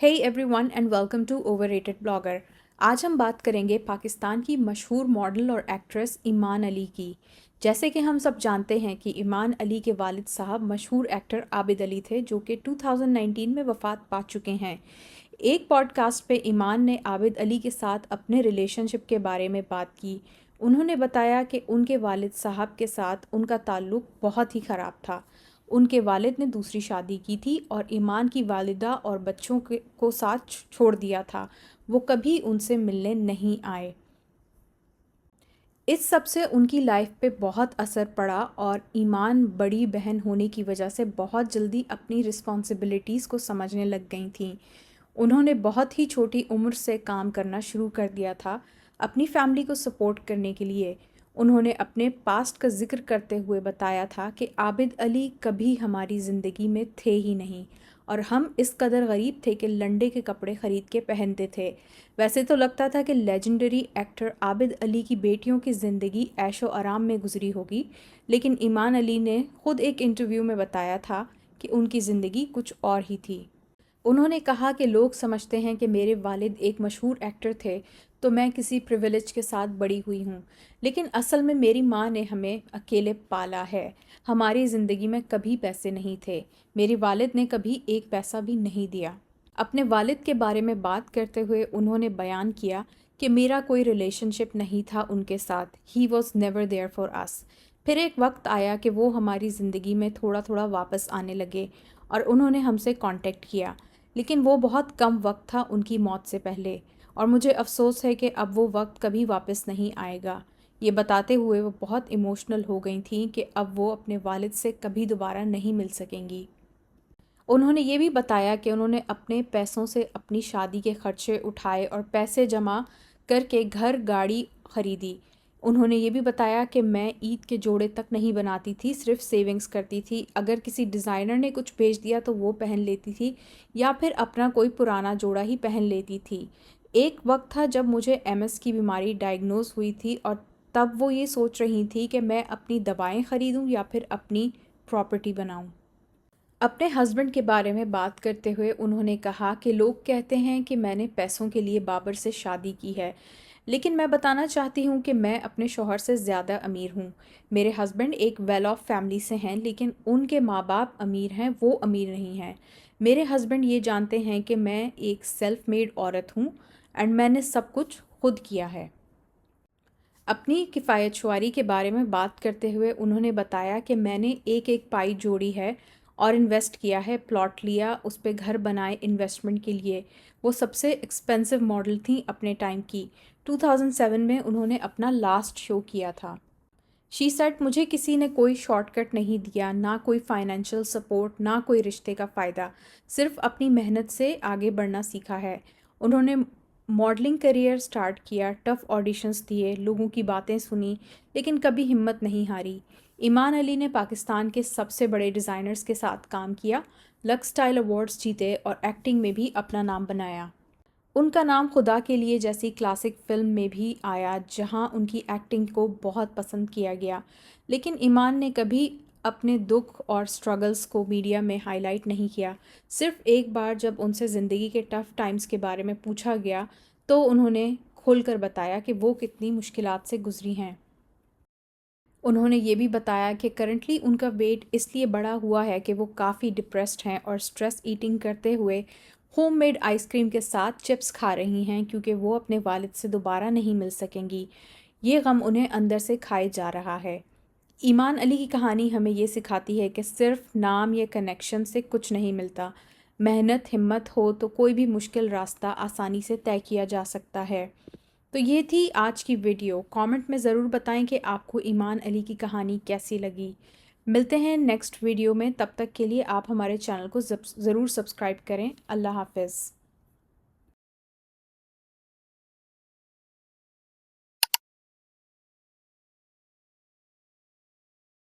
Hey everyone and welcome to Overrated Blogger। आज हम बात करेंगे पाकिस्तान की मशहूर मॉडल और एक्ट्रेस ईमान अली की। जैसे कि हम सब जानते हैं कि ईमान अली के वालिद साहब मशहूर एक्टर आबिद अली थे जो कि 2019 में वफ़ात पा चुके हैं। एक पॉडकास्ट पे ईमान ने आबिद अली के साथ अपने रिलेशनशिप के बारे में बात की। उन्होंने बताया कि उनके वालिद साहब के साथ उनका ताल्लुक़ बहुत ही ख़राब था। उनके वालिद ने दूसरी शादी की थी और ईमान की वालिदा और बच्चों को साथ छोड़ दिया था। वो कभी उनसे मिलने नहीं आए। इस सब से उनकी लाइफ पे बहुत असर पड़ा और ईमान बड़ी बहन होने की वजह से बहुत जल्दी अपनी रिस्पॉन्सिबिलिटीज़ को समझने लग गई थीं। उन्होंने बहुत ही छोटी उम्र से काम करना शुरू कर दिया था अपनी फैमिली को सपोर्ट करने के लिए। उन्होंने अपने पास्ट का जिक्र करते हुए बताया था कि आबिद अली कभी हमारी ज़िंदगी में थे ही नहीं और हम इस कदर गरीब थे कि लंडे के कपड़े ख़रीद के पहनते थे। वैसे तो लगता था कि लेजेंडरी एक्टर आबिद अली की बेटियों की ज़िंदगी ऐशो आराम में गुजरी होगी, लेकिन ईमान अली ने ख़ुद एक इंटरव्यू में बताया था कि उनकी ज़िंदगी कुछ और ही थी। उन्होंने कहा कि लोग समझते हैं कि मेरे वालिद एक मशहूर एक्टर थे तो मैं किसी प्रिविलेज के साथ बड़ी हुई हूँ, लेकिन असल में मेरी माँ ने हमें अकेले पाला है। हमारी ज़िंदगी में कभी पैसे नहीं थे। मेरे वालिद ने कभी एक पैसा भी नहीं दिया। अपने वालिद के बारे में बात करते हुए उन्होंने बयान किया कि मेरा कोई रिलेशनशिप नहीं था उनके साथ। He was never there for us. फिर एक वक्त आया कि वो हमारी ज़िंदगी में थोड़ा थोड़ा वापस आने लगे और उन्होंने हमसे कांटेक्ट किया, लेकिन वो बहुत कम वक्त था उनकी मौत से पहले और मुझे अफसोस है कि अब वो वक्त कभी वापस नहीं आएगा। ये बताते हुए वो बहुत इमोशनल हो गई थी कि अब वो अपने वालिद से कभी दोबारा नहीं मिल सकेंगी। उन्होंने ये भी बताया कि उन्होंने अपने पैसों से अपनी शादी के खर्चे उठाए और पैसे जमा करके घर गाड़ी ख़रीदी। उन्होंने ये भी बताया कि मैं ईद के जोड़े तक नहीं बनाती थी, सिर्फ सेविंग्स करती थी। अगर किसी डिज़ाइनर ने कुछ भेज दिया तो वो पहन लेती थी या फिर अपना कोई पुराना जोड़ा ही पहन लेती थी। एक वक्त था जब मुझे एमएस की बीमारी डायग्नोज हुई थी और तब वो ये सोच रही थी कि मैं अपनी दवाएं ख़रीदूं या फिर अपनी प्रॉपर्टी बनाऊं। अपने हस्बैंड के बारे में बात करते हुए उन्होंने कहा कि लोग कहते हैं कि मैंने पैसों के लिए बाबर से शादी की है, लेकिन मैं बताना चाहती हूँ कि मैं अपने शौहर से ज़्यादा अमीर हूँ। मेरे हस्बैंड एक वेल ऑफ फैमिली से हैं, लेकिन उनके माँ बाप अमीर हैं, वो अमीर नहीं हैं। मेरे हस्बैंड ये जानते हैं कि मैं एक सेल्फ मेड औरत हूँ एंड मैंने सब कुछ खुद किया है। अपनी किफ़ायतशुआरी के बारे में बात करते हुए उन्होंने बताया कि मैंने एक एक पाई जोड़ी है और इन्वेस्ट किया है, प्लॉट लिया, उस पे घर बनाए इन्वेस्टमेंट के लिए। वो सबसे एक्सपेंसिव मॉडल थी अपने टाइम की। 2007 में उन्होंने अपना लास्ट शो किया था। शी सेड मुझे किसी ने कोई शॉर्टकट नहीं दिया, ना कोई फाइनेंशियल सपोर्ट, ना कोई रिश्ते का फ़ायदा, सिर्फ अपनी मेहनत से आगे बढ़ना सीखा है। उन्होंने मॉडलिंग करियर स्टार्ट किया, टफ़ ऑडिशंस दिए, लोगों की बातें सुनी, लेकिन कभी हिम्मत नहीं हारी। ईमान अली ने पाकिस्तान के सबसे बड़े डिज़ाइनर्स के साथ काम किया, लक्स स्टाइल अवार्ड्स जीते और एक्टिंग में भी अपना नाम बनाया। उनका नाम खुदा के लिए जैसी क्लासिक फ़िल्म में भी आया, जहां उनकी एक्टिंग को बहुत पसंद किया गया। लेकिन ईमान ने कभी अपने दुख और स्ट्रगल्स को मीडिया में हाईलाइट नहीं किया। सिर्फ एक बार जब उनसे ज़िंदगी के टफ़ टाइम्स के बारे में पूछा गया तो उन्होंने खुलकर बताया कि वो कितनी मुश्किलात से गुजरी हैं। उन्होंने ये भी बताया कि करंटली उनका वेट इसलिए बढ़ा हुआ है कि वो काफ़ी डिप्रेस्ड हैं और स्ट्रेस ईटिंग करते हुए होममेड आइसक्रीम के साथ चिप्स खा रही हैं, क्योंकि वो अपने वालिद से दोबारा नहीं मिल सकेंगी। ये गम उन्हें अंदर से खाए जा रहा है। ईमान अली की कहानी हमें ये सिखाती है कि सिर्फ नाम या कनेक्शन से कुछ नहीं मिलता। मेहनत, हिम्मत हो तो कोई भी मुश्किल रास्ता आसानी से तय किया जा सकता है। तो ये थी आज की वीडियो। कमेंट में ज़रूर बताएं कि आपको ईमान अली की कहानी कैसी लगी। मिलते हैं नेक्स्ट वीडियो में, तब तक के लिए आप हमारे चैनल को ज़रूर सब्सक्राइब करें। अल्लाह हाफ़िज़।